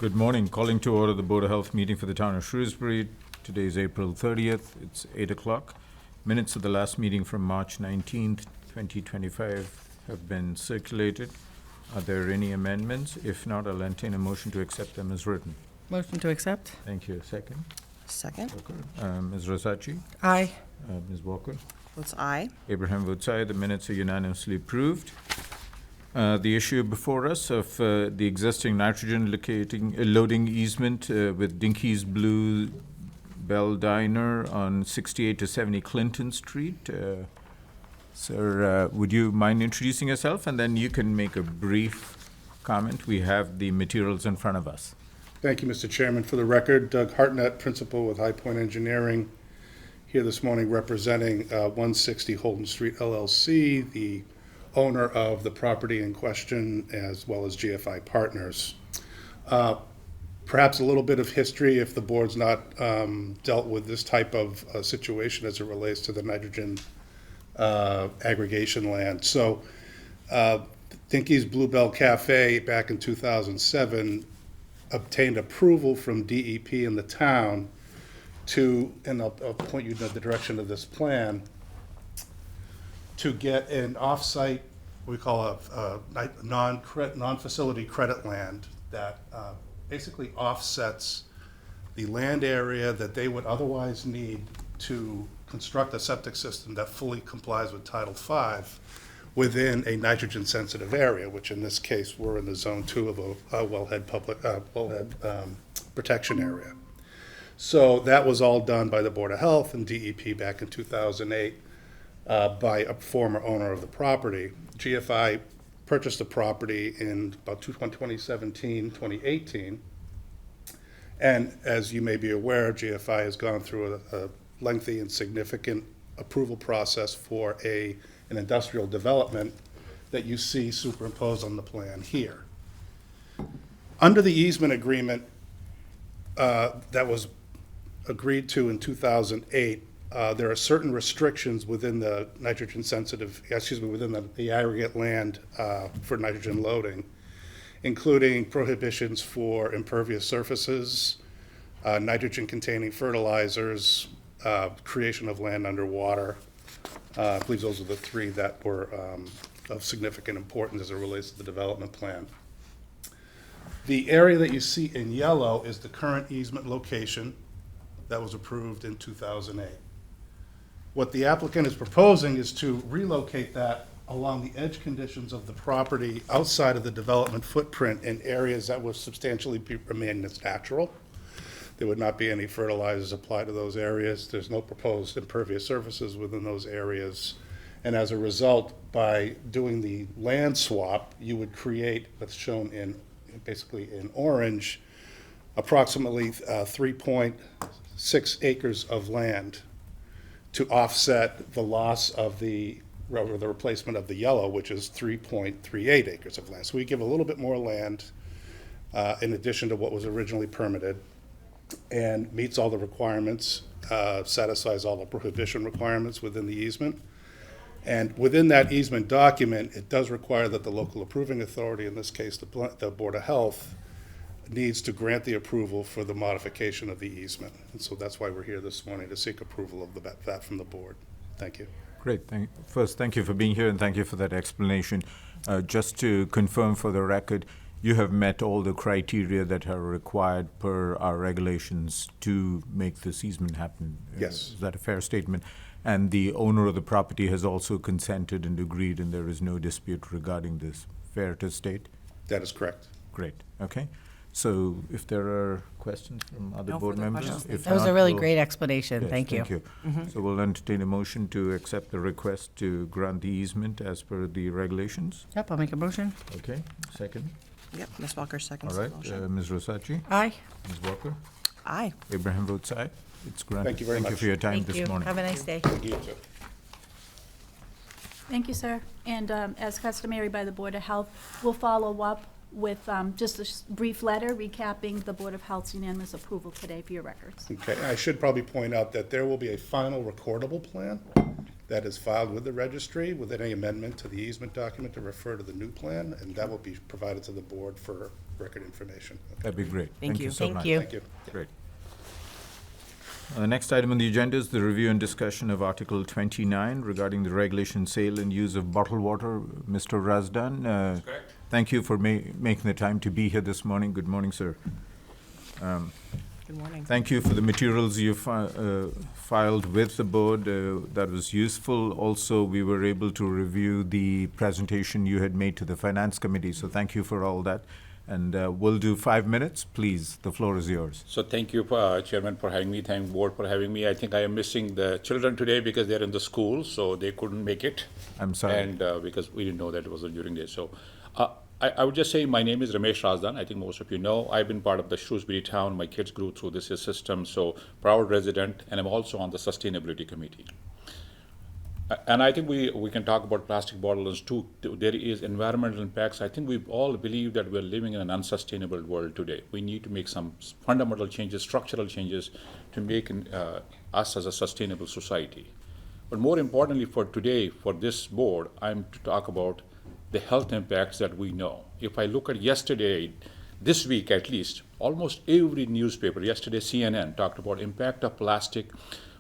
Good morning. Calling to order the Board of Health meeting for the town of Shrewsbury. Today is April 30th. It's 8 o'clock. Minutes of the last meeting from March 19th, 2025 have been circulated. Are there any amendments? If not, I'll entertain a motion to accept them as written. Motion to accept. Thank you. Second? Second. Ms. Rosacci? Aye. Ms. Walker? Votes aye. Abraham votes aye. The minutes are unanimously approved. The issue before us of the existing nitrogen loading easement with Dinky's Blue Bell Diner on 68 to 70 Clinton Street. Sir, would you mind introducing yourself, and then you can make a brief comment. We have the materials in front of us. Thank you, Mr. Chairman. For the record, Doug Hartnett, Principal with High Point Engineering, here this morning representing 160 Holden Street LLC, the owner of the property in question, as well as GFI Partners. Perhaps a little bit of history if the board's not dealt with this type of situation as it relates to the nitrogen aggregation land. So Dinky's Bluebell Cafe back in 2007 obtained approval from DEP in the town to, and I'll point you in the direction of this plan, to get an off-site, we call a non-facility credit land that basically offsets the land area that they would otherwise need to construct a septic system that fully complies with Title V within a nitrogen-sensitive area, which in this case, we're in the Zone 2 of a wellhead protection area. So that was all done by the Board of Health and DEP back in 2008 by a former owner of the property. GFI purchased the property in about 2017, 2018. And as you may be aware, GFI has gone through a lengthy and significant approval process for an industrial development that you see superimposed on the plan here. Under the easement agreement that was agreed to in 2008, there are certain restrictions within the within the aggregate land for nitrogen loading, including prohibitions for impervious surfaces, nitrogen-containing fertilizers, creation of land underwater. I believe those are the three that were of significant importance as it relates to the development plan. The area that you see in yellow is the current easement location that was approved in 2008. What the applicant is proposing is to relocate that along the edge conditions of the property outside of the development footprint in areas that will substantially remain as natural. There would not be any fertilizers applied to those areas. There's no proposed impervious surfaces within those areas. And as a result, by doing the land swap, you would create what's shown in basically in orange, approximately 3.6 acres of land to offset the loss of the replacement of the yellow, which is 3.38 acres of land. So we give a little bit more land in addition to what was originally permitted, and meets all the requirements, satisfies all the prohibition requirements within the easement. And within that easement document, it does require that the local approving authority, in this case the Board of Health, needs to grant the approval for the modification of the easement. And so that's why we're here this morning, to seek approval of that from the board. Thank you. Great. First, thank you for being here, and thank you for that explanation. Just to confirm for the record, you have met all the criteria that are required per our regulations to make this easement happen. Yes. Is that a fair statement? And the owner of the property has also consented and agreed, and there is no dispute regarding this. Fair to state? That is correct. Great. Okay. So if there are questions from other No board further members? questions. If That was not, a really we'll- great explanation. Yes, Thank you. So we'll entertain a motion to accept the request to grant the easement as per the regulations. Yep, I'll make a motion. Okay, second. Yep, Ms. Walker All seconds the right, motion. Ms. Rosacci, Aye. Ms. Walker, Aye. Abraham votes aye. It's granted. Thank you very Thank you much. for your time Thank this you. morning. Have a nice day. Thank you, too. Thank you, sir. And as customary by the Board of Health, we'll follow up with just a brief letter recapping the Board of Health's unanimous approval today for your records. Okay, I should probably point out that there will be a final recordable plan that is filed with the registry with any amendment to the easement document to refer to the new plan, and that will be provided to the board for record information. Okay. That'd be great. Thank you. so Thank much. you. Thank you. Great. Next item on the agenda is the review and discussion of Article 29 regarding the regulation, sale, and use of bottled water. Mr. Razdan, thank you for making the time to be here this morning. Good morning, sir. Good morning. Thank you for the materials you filed with the board. That was useful. Also, we were able to review the presentation you had made to the Finance Committee, so thank you for all that. And we'll do 5 minutes. Please, the floor is yours. So thank you, Chairman, for having me. Thank board for having me. I think I am missing the children today because they're in the school, so they couldn't make it. I'm sorry. And because we didn't know that it was during day. So I would just say my name is Ramesh Razdan. I think most of you know. I've been part of the Shrewsbury town. My kids grew through this system, so proud resident, and I'm also on the Sustainability Committee. And I think we can talk about plastic bottles too. There is environmental impacts. I think we all believe that we're living in an unsustainable world today. We need to make some fundamental changes, structural changes to make us as a sustainable society. But more importantly for today, for this board, I'm to talk about the health impacts that we know. If I look at yesterday, this week at least, almost every newspaper, yesterday CNN talked about impact of plastic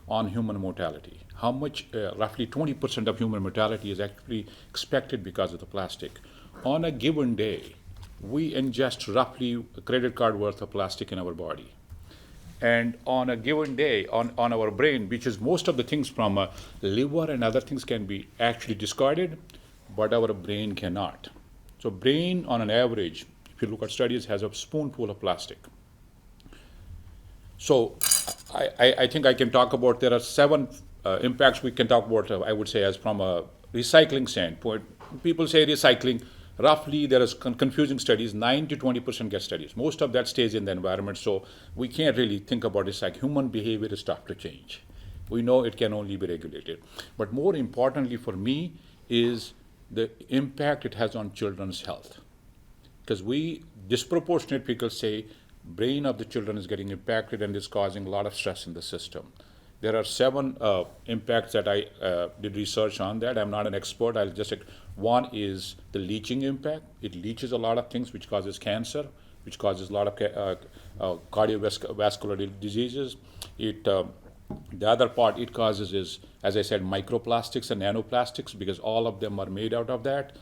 on human mortality. How much, roughly 20% of human mortality is actually expected because of the plastic. On a given day, we ingest roughly a credit card worth of plastic in our body. And on a given day, on our brain, which is most of the things from liver and other things can be actually discarded, but our brain cannot. So brain, on an average, if you look at studies, has a spoonful of plastic. So I think I can talk about, there are 7 impacts we can talk about, I would say, as from a recycling standpoint. People say recycling, roughly there is confusing studies, 9 to 20% get studies. Most of that stays in the environment, so we can't really think about recycling. Human behavior is tough to change. We know it can only be regulated. But more importantly for me is the impact it has on children's health. Because disproportionate people say, brain of the children is getting impacted and is causing a lot of stress in the system. There are 7 impacts that I did research on that. I'm not an expert. I'll just say one is the leaching impact. It leaches a lot of things, which causes cancer, which causes a lot of cardiovascular diseases. The other part it causes is, as I said, microplastics and nanoplastics, because all of them are made out of that.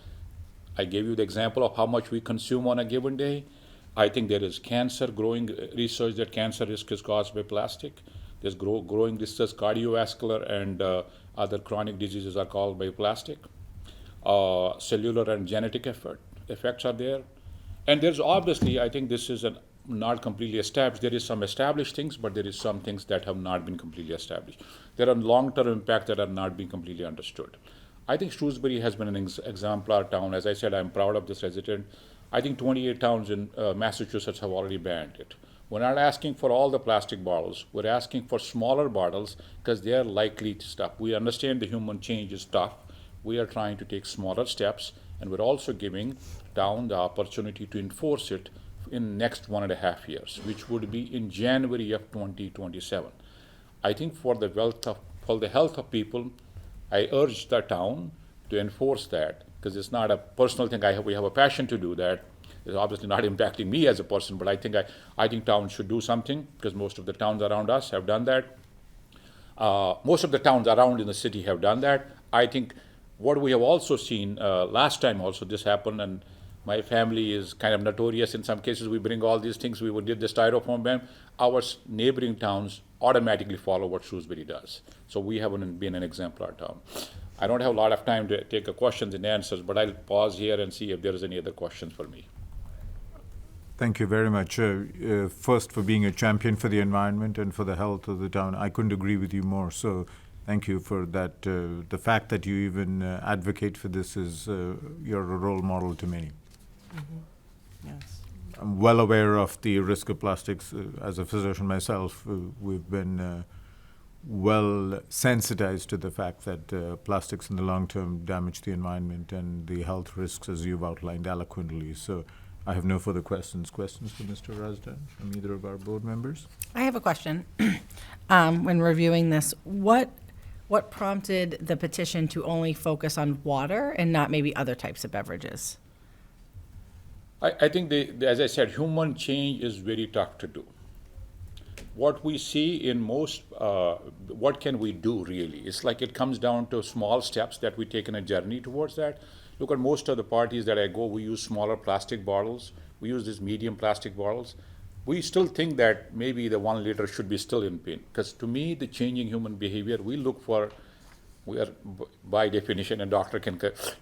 I gave you the example of how much we consume on a given day. I think there is growing research that cancer risk is caused by plastic. There's growing research, cardiovascular and other chronic diseases are caused by plastic. Cellular and genetic effects are there. And there's obviously, I think this is not completely established. There is some established things, but there is some things that have not been completely established. There are long-term impacts that are not being completely understood. I think Shrewsbury has been an exemplar town. As I said, I'm proud of this resident. I think 28 towns in Massachusetts have already banned it. We're not asking for all the plastic bottles. We're asking for smaller bottles because they are likely to stop. We understand the human change is tough. We are trying to take smaller steps, and we're also giving town the opportunity to enforce it in next 1.5 years, which would be in January of 2027. I think for the health of people, I urge the town to enforce that, because it's not a personal thing. We have a passion to do that. It's obviously not impacting me as a person, but I think towns should do something, because most of the towns around us have done that. Most of the towns around in the city have done that. I think what we have also seen, last time also this happened, and my family is kind of notorious in some cases. We bring all these things. We did the styrofoam ban. Our neighboring towns automatically follow what Shrewsbury does. So we haven't been an exemplar town. I don't have a lot of time to take questions and answers, but I'll pause here and see if there is any other questions for me. Thank you very much. First, for being a champion for the environment and for the health of the town. I couldn't agree with you more. So thank you for that. The fact that you even advocate for this is you're a role model to many. Mm-hmm. Yes. I'm well aware of the risk of plastics. As a physician myself, we've been well sensitized to the fact that plastics in the long term damage the environment and the health risks, as you've outlined eloquently. So I have no further questions. Questions for Mr. Razdan from either of our board members? I have a question. When reviewing this, what What prompted the petition to only focus on water and not maybe other types of beverages? I think, as I said, human change is very tough to do. What we see in most, what can we do really? It's like it comes down to small steps that we take in a journey towards that. Look at most of the parties that I go, we use smaller plastic bottles. We use these medium plastic bottles. We still think that maybe the 1 liter should be still in pin. Because to me, the changing human behavior, we are by definition, and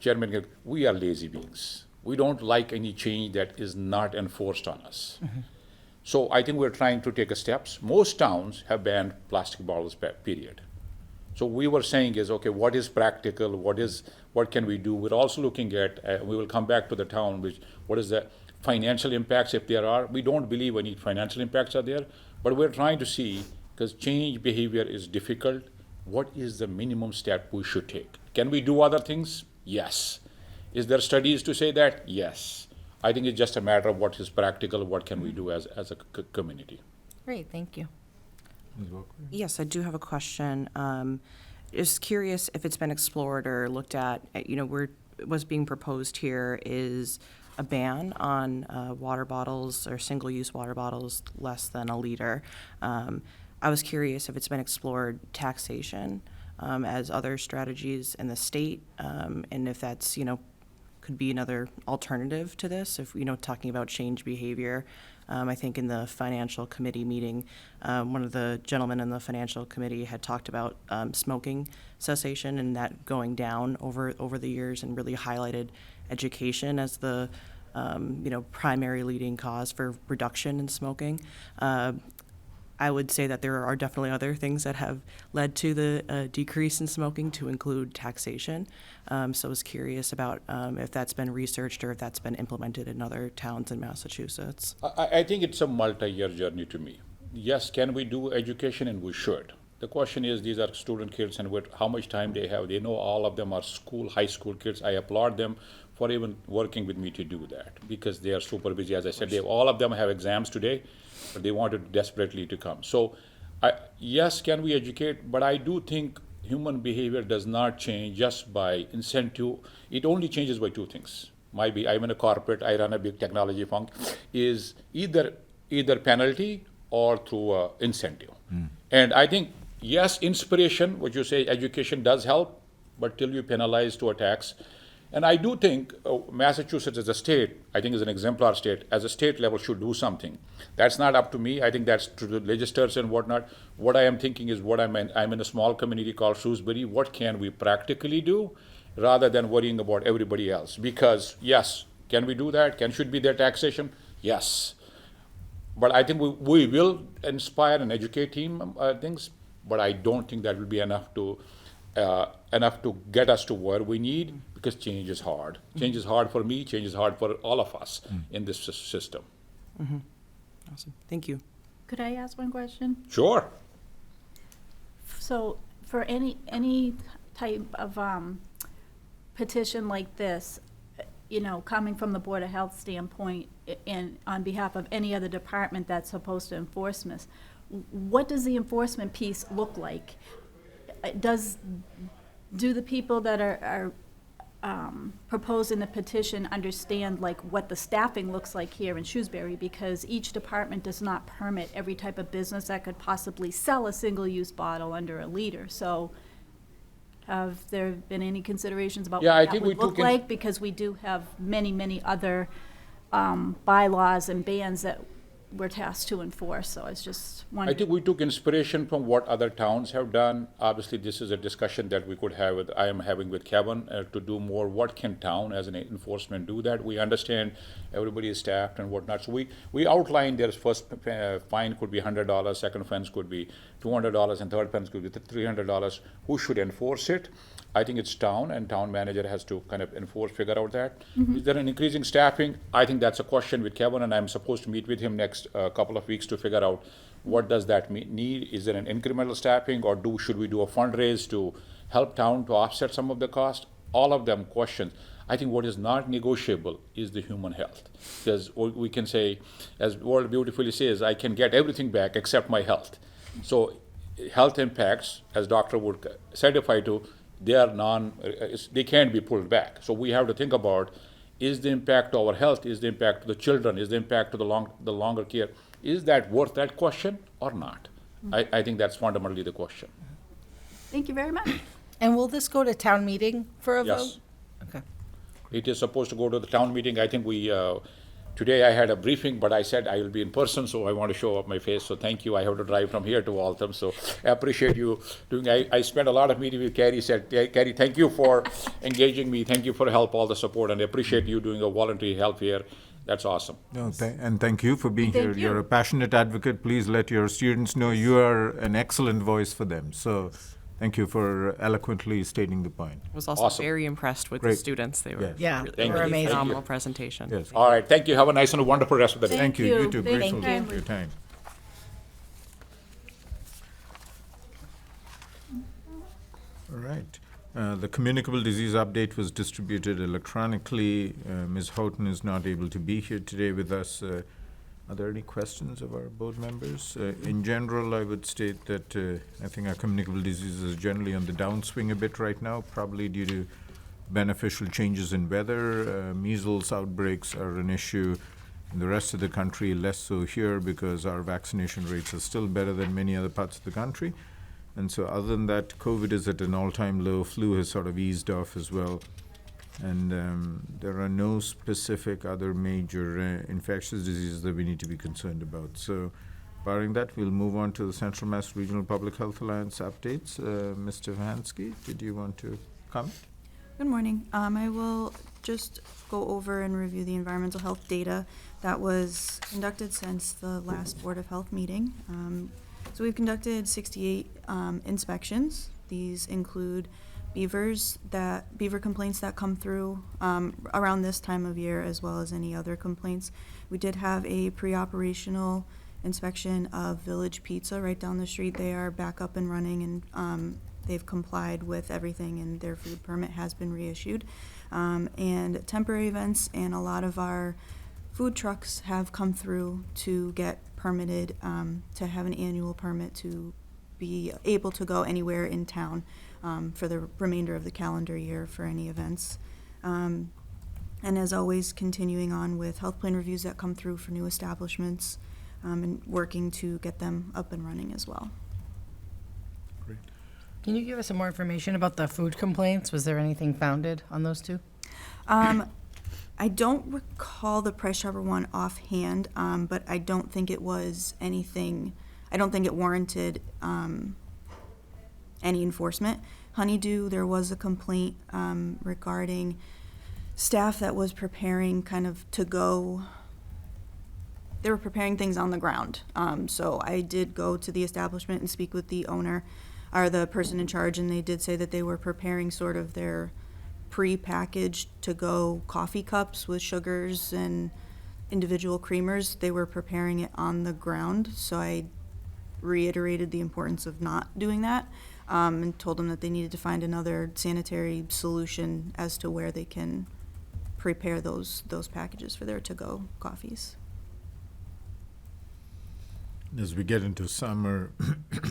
chairman can, we are lazy beings. We don't like any change that is not enforced on us. Mm-hmm. So I think we're trying to take a steps. Most towns have banned plastic bottles, period. So we were saying is, okay, what is practical? What can we do? We're also looking at, we will come back to the town, what is the financial impacts if there are. We don't believe any financial impacts are there, but we're trying to see, because change behavior is difficult, what is the minimum step we should take? Can we do other things? Yes. Is there studies to say that? Yes. I think it's just a matter of what is practical, what can we do as a community. Great, thank you. Yes, I do have a question. Just curious if it's been explored or looked at, what's being proposed here is a ban on water bottles or single-use water bottles less than a liter. I was curious if it's been explored taxation as other strategies in the state, and if that's, could be another alternative to this, if, talking about change behavior. I think in the financial committee meeting, one of the gentlemen in the financial committee had talked about smoking cessation and that going down over the years, and really highlighted education as the primary leading cause for reduction in smoking. I would say that there are definitely other things that have led to the decrease in smoking, to include taxation. So I was curious about if that's been researched or if that's been implemented in other towns in Massachusetts. I think it's a multi-year journey to me. Yes, can we do education? And we should. The question is, these are student kids, and how much time they have. They know all of them are high school kids. I applaud them for even working with me to do that, because they are super busy. As I said, all of them have exams today, but they wanted desperately to come. So, yes, can we educate? But I do think human behavior does not change just by incentive. It only changes by two things. I'm in a corporate, I run a big technology firm, is either penalty or through incentive. And I think, yes, inspiration, what you say, education does help, but till you penalize to a tax. And I do think Massachusetts as a state, I think is an exemplar state, as a state level should do something. That's not up to me. I think that's to the legislators and whatnot. What I am thinking is I'm in a small community called Shrewsbury. What can we practically do rather than worrying about everybody else? Because yes, can we do that? Should be there taxation? Yes. But I think we will inspire and educate things, but I don't think that will be enough to get us to where we need, because change is hard. Change is hard for me, change is hard for all of us in this system. Awesome. Thank you. Could I ask one question? Sure. So for any type of petition like this, coming from the Board of Health standpoint and on behalf of any other department that's supposed to enforce this, what does the enforcement piece look like? Do the people that are proposing the petition understand what the staffing looks like here in Shrewsbury? Because each department does not permit every type of business that could possibly sell a single-use bottle under a liter. So have there been any considerations about Yeah, I what think that we would look took in- like? Because we do have many, many other bylaws and bans that we're tasked to enforce, so I was just I wondering. think we took inspiration from what other towns have done. Obviously, this is a discussion that we could have I am having with Kevin to do more. What can town as an enforcement do that? We understand everybody is staffed and whatnot. So we outlined their first fine could be $100, second fine could be $200, and third fine could be $300. Who should enforce it? I think it's town, and town manager has to kind of figure out that. Is there an increasing staffing? I think that's a question with Kevin, and I'm supposed to meet with him next couple of weeks to figure out what does that need. Is there an incremental staffing, or should we do a fundraise to help town to offset some of the cost? All of them questions. I think what is not negotiable is the human health. Because we can say, as World beautifully says, I can get everything back except my health. So health impacts, as doctor would certify to, they are they can't be pulled back. So we have to think about, is the impact to our health, is the impact to the children, is the impact to the longer care, is that worth that question or not? I think that's fundamentally the question. Thank you very much. And will this go to town meeting for a vote? Yes. Okay. It is supposed to go to the town meeting. I think today I had a briefing, but I said I will be in person, so I want to show up my face. So thank you. I have to drive from here to Waltham, so I appreciate you doing. I spent a lot of meeting with Carrie. Said, Carrie, thank you for engaging me. Thank you for help, all the support, and I appreciate you doing a voluntary help here. That's awesome. No, and thank you for being here. Thank you. You're a passionate advocate. Please let your students know you are an excellent voice for them. So thank you for eloquently stating the point. I was also Awesome. very impressed with the Great. students. They were Yes. Yeah, really, Thank we're you. amazing. Thank phenomenal presentation. Yes. All right, thank you. Have a nice and wonderful rest of the day. Thank you. You too. Thank Grateful you. for your time. All right. The communicable disease update was distributed electronically. Ms. Houghton is not able to be here today with us. Are there any questions of our board members? In general, I would state that I think our communicable disease is generally on the downswing a bit right now, probably due to beneficial changes in weather. Measles outbreaks are an issue in the rest of the country, less so here because our vaccination rates are still better than many other parts of the country. And so other than that, COVID is at an all-time low. Flu has sort of eased off as well. And there are no specific other major infectious diseases that we need to be concerned about. So barring that, we'll move on to the Central Mass Regional Public Health Alliance updates. Mr. Vahansky, did you want to comment? Good morning. I will just go over and review the environmental health data that was conducted since the last Board of Health meeting. So we've conducted 68 inspections. These include beaver complaints that come through around this time of year, as well as any other complaints. We did have a pre-operational inspection of Village Pizza right down the street. They are back up and running, and they've complied with everything, and their food permit has been reissued. And temporary events and a lot of our food trucks have come through to get permitted, to have an annual permit to be able to go anywhere in town for the remainder of the calendar year for any events. And as always, continuing on with health plan reviews that come through for new establishments, and working to get them up and running as well. Great. Can you give us some more information about the food complaints? Was there anything founded on those two? I don't recall the Price Chopper one offhand, but I don't think it was anything, I don't think it warranted any enforcement. Honeydew, there was a complaint regarding staff that was preparing kind of to go, they were preparing things on the ground. So I did go to the establishment and speak with the owner, or the person in charge, and they did say that they were preparing sort of their pre-packaged to-go coffee cups with sugars and individual creamers. They were preparing it on the ground, so I reiterated the importance of not doing that, and told them that they needed to find another sanitary solution as to where they can prepare those packages for their to-go coffees. As we get into summer,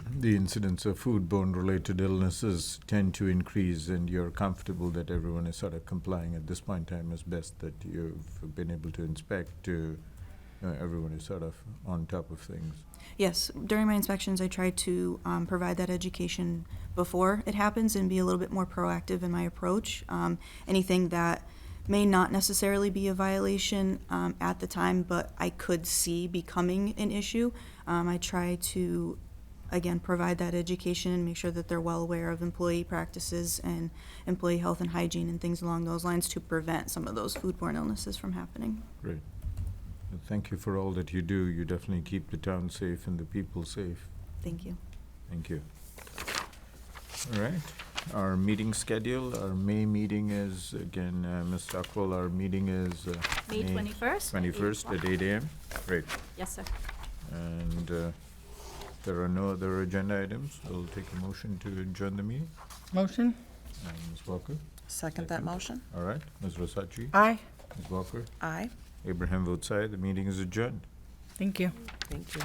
the incidence of foodborne related illnesses tend to increase, and you're comfortable that everyone is sort of complying at this point in time as best that you've been able to inspect to everyone is sort of on top of things. Yes, during my inspections, I try to provide that education before it happens and be a little bit more proactive in my approach. Anything that may not necessarily be a violation at the time, but I could see becoming an issue, I try to, again, provide that education and make sure that they're well aware of employee practices and employee health and hygiene and things along those lines to prevent some of those foodborne illnesses from happening. Great. Well, thank you for all that you do. You definitely keep the town safe and the people safe. Thank you. Thank you. All right. Our meeting schedule, our May meeting is, again, Ms. Stockwell, our meeting is May 21st? 21st at 8 a.m. Great. Yes, sir. And there are no other agenda items. I'll take a motion to adjourn the meeting. Motion? Ms. Walker? Second that motion? All right. Ms. Rosachi? Aye. Ms. Walker? Aye. Abraham votes aye. The meeting is adjourned. Thank you. Thank you.